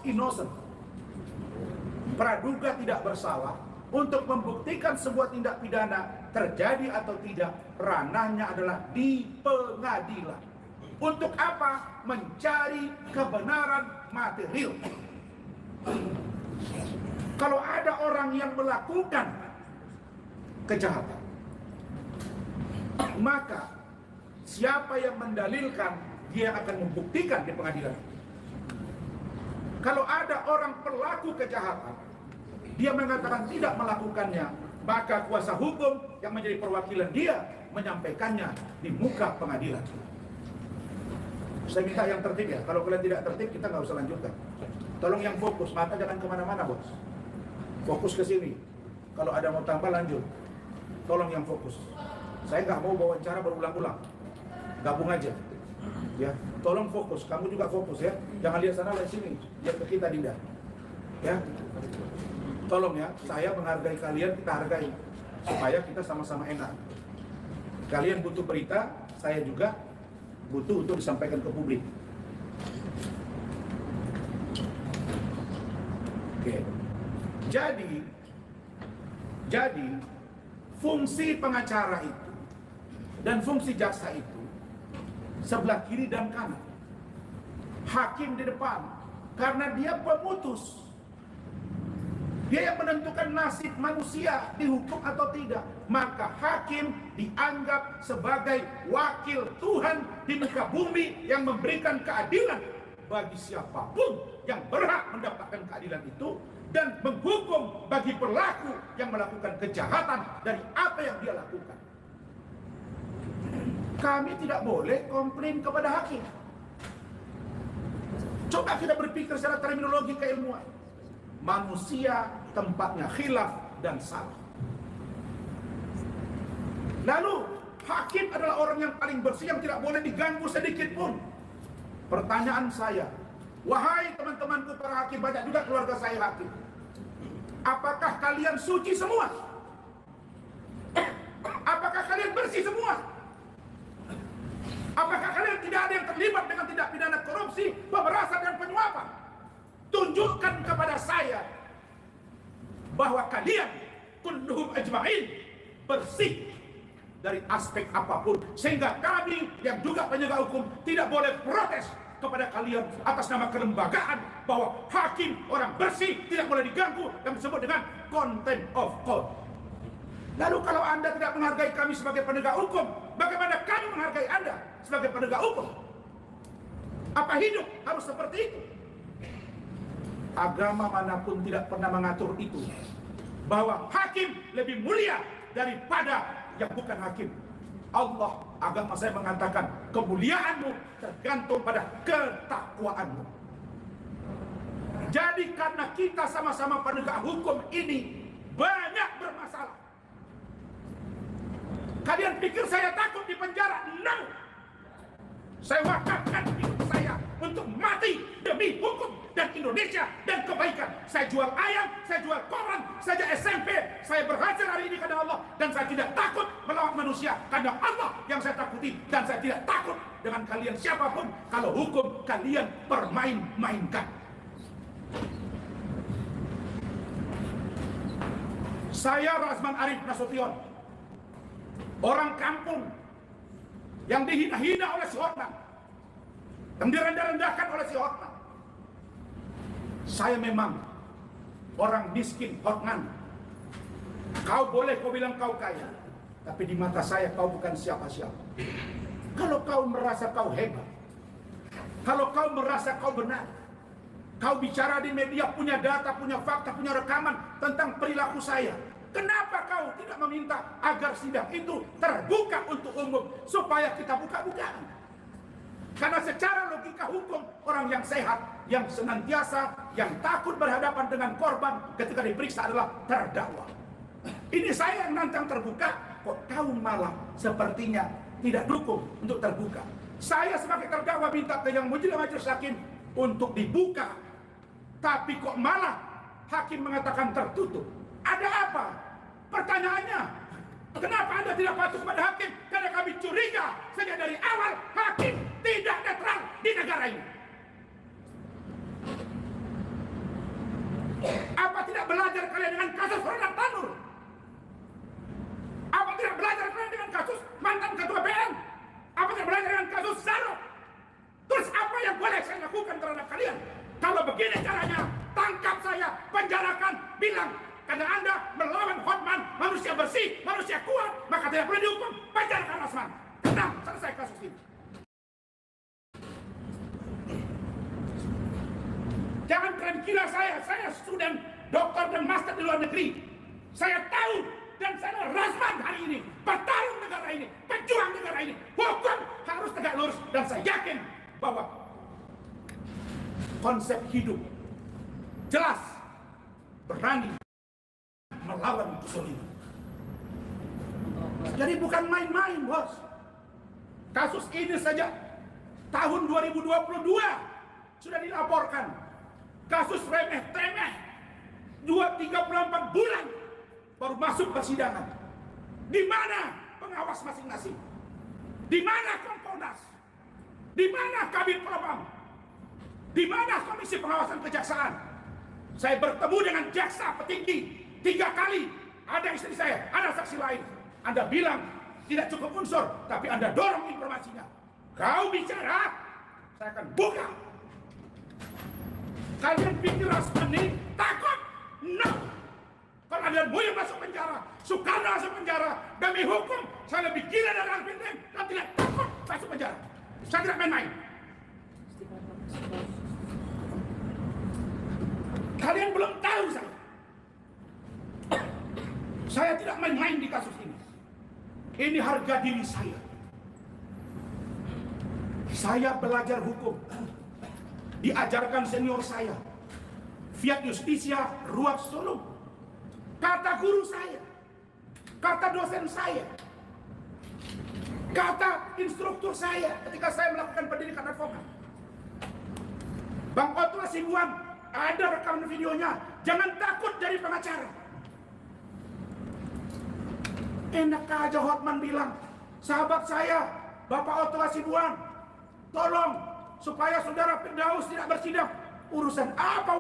innocent, praduga tidak bersalah. Untuk membuktikan sebuah tindak pidana terjadi atau tidak, ranahnya adalah di pengadilan. Untuk apa? Mencari kebenaran material. Kalau ada orang yang melakukan kejahatan, maka siapa yang mendalilkan, dia akan membuktikan di pengadilan. Kalau ada orang pelaku kejahatan, dia mengatakan tidak melakukannya, maka kuasa hukum yang menjadi perwakilan dia menyampaikannya di muka pengadilan. Saya minta yang tertib ya. Kalau kalian tidak tertib, kita nggak usah lanjutkan. Tolong yang fokus, mata jangan kemana-mana bos. Fokus ke sini. Kalau ada mau tambah lanjut. Tolong yang fokus. Saya nggak mau wawancara berulang-ulang. Gabung aja. Ya, tolong fokus. Kamu juga fokus ya. Jangan lihat sana, lihat sini. Lihat ke kita Dinda. Ya. Tolong ya, saya menghargai kalian, kita hargai supaya kita sama-sama enak. Kalian butuh berita, saya juga butuh untuk disampaikan ke publik. Oke. Jadi fungsi pengacara itu dan fungsi jaksa itu sebelah kiri dan kanan. Hakim di depan karena dia pemutus. Dia yang menentukan nasib manusia dihukum atau tidak. Maka hakim dianggap sebagai wakil Tuhan di muka bumi yang memberikan keadilan bagi siapapun yang berhak mendapatkan keadilan itu, dan menghukum bagi pelaku yang melakukan kejahatan dari apa yang dia lakukan. Kami tidak boleh komplain kepada hakim. Coba kita berpikir secara terminologi keilmuan. Manusia tempatnya khilaf dan salah. Lalu hakim adalah orang yang paling bersih, yang tidak boleh diganggu sedikit pun. Pertanyaan saya, wahai teman-temanku para hakim, banyak juga keluarga saya hakim, apakah kalian suci semua? Apakah kalian bersih semua? Apakah kalian tidak ada yang terlibat dengan tindak pidana korupsi, pemerasan dan penyuapan? Tunjukkan kepada saya bahwa kalian kulluhum ajma'in bersih dari aspek apapun, sehingga kami yang juga penegak hukum tidak boleh protes kepada kalian atas nama kelembagaan bahwa hakim orang bersih tidak boleh diganggu, yang disebut dengan contempt of court. Lalu kalau Anda tidak menghargai kami sebagai penegak hukum, bagaimana kami menghargai Anda sebagai penegak hukum? Apa hidup harus seperti itu? Agama manapun tidak pernah mengatur itu, bahwa hakim lebih mulia daripada yang bukan hakim. Allah, agama saya mengatakan kemuliaanmu tergantung pada ketakwaanmu. Jadi karena kita sama-sama penegak hukum ini banyak bermasalah. Kalian pikir saya takut di penjara? No. Saya wakafkan hidup saya untuk mati demi hukum dan Indonesia dan kebaikan. Saya jual ayam, saya jual koran, saja SMP. Saya berhasil hari ini karena Allah, dan saya tidak takut melawan manusia karena Allah yang saya takuti, dan saya tidak takut dengan kalian siapapun kalau hukum kalian permain-mainkan. Saya Razman Arif Nasution, orang kampung yang dihina-hina oleh si Hotman, yang direndah-rendahkan oleh si Hotman. Saya memang orang miskin Hotman. Kau boleh kau bilang kau kaya, tapi di mata saya kau bukan siapa-siapa. Kalau kau merasa kau hebat, kalau kau merasa kau benar, kau bicara di media, punya data, punya fakta, punya rekaman tentang perilaku saya, kenapa kau tidak meminta agar sidang itu terbuka untuk umum supaya kita buka-bukaan? Karena secara logika hukum, orang yang sehat, yang senantiasa, yang takut berhadapan dengan korban ketika diperiksa adalah terdakwa. Ini saya yang nantang terbuka, kok kau malah sepertinya tidak dukung untuk terbuka. Saya sebagai terdakwa minta ke yang majelis hakim untuk dibuka, tapi kok malah hakim mengatakan tertutup. Ada apa? Pertanyaannya, kenapa Anda tidak patuh kepada hakim? Karena kami curiga sejak dari awal hakim tidak netral di negara ini. belajar kalian dengan kasus Ronald Tanur? Apa tidak belajar kalian dengan kasus mantan ketua BN? Apa tidak belajar dengan kasus Zaro? Terus apa yang boleh saya lakukan terhadap kalian? Kalau begini caranya, tangkap saya, penjarakan, bilang karena Anda melawan Hotman, manusia bersih, manusia kuat, maka tidak boleh dihukum, penjarakan Rasman. Tenang, selesai kasus ini. Jangan kalian kira saya student, dokter dan master di luar negeri. Saya tahu dan saya Rasman hari ini, bertarung negara ini, pejuang negara ini. Hukum harus tegak lurus dan saya yakin bahwa konsep hidup jelas, berani melawan kezaliman. Jadi bukan main-main, bos. Kasus ini saja tahun 2022 sudah dilaporkan. Kasus remeh-temeh 34 bulan baru masuk persidangan. Di mana pengawas masing-masing? Di mana Kompolnas? Di mana Kabid Propam? Di mana Komisi Pengawasan Kejaksaan? Saya bertemu dengan jaksa petinggi 3 kali. Ada istri saya, ada saksi lain. Anda bilang tidak cukup unsur, tapi Anda dorong informasinya. Kau bicara, saya akan buka. Kalian pikir Rasman ini takut? No. Kalau ada yang masuk penjara, Soekarno masuk penjara, demi hukum, saya lebih gila dari Alvin Lim dan tidak takut masuk penjara. Saya tidak main-main. Kalian belum tahu saya. Saya tidak main-main di kasus ini. Ini harga diri saya. Saya belajar hukum. Diajarkan senior saya. Fiat Justitia Ruas Solo. Kata guru saya. Kata dosen saya. Kata instruktur saya ketika saya melakukan pendidikan advokat. Bang Otto Hasibuan, ada rekaman videonya. Jangan takut jadi pengacara. Enak aja Hotman bilang, sahabat saya, Bapak Otto Hasibuan, tolong supaya saudara Firdaus tidak bersidang. Urusan apa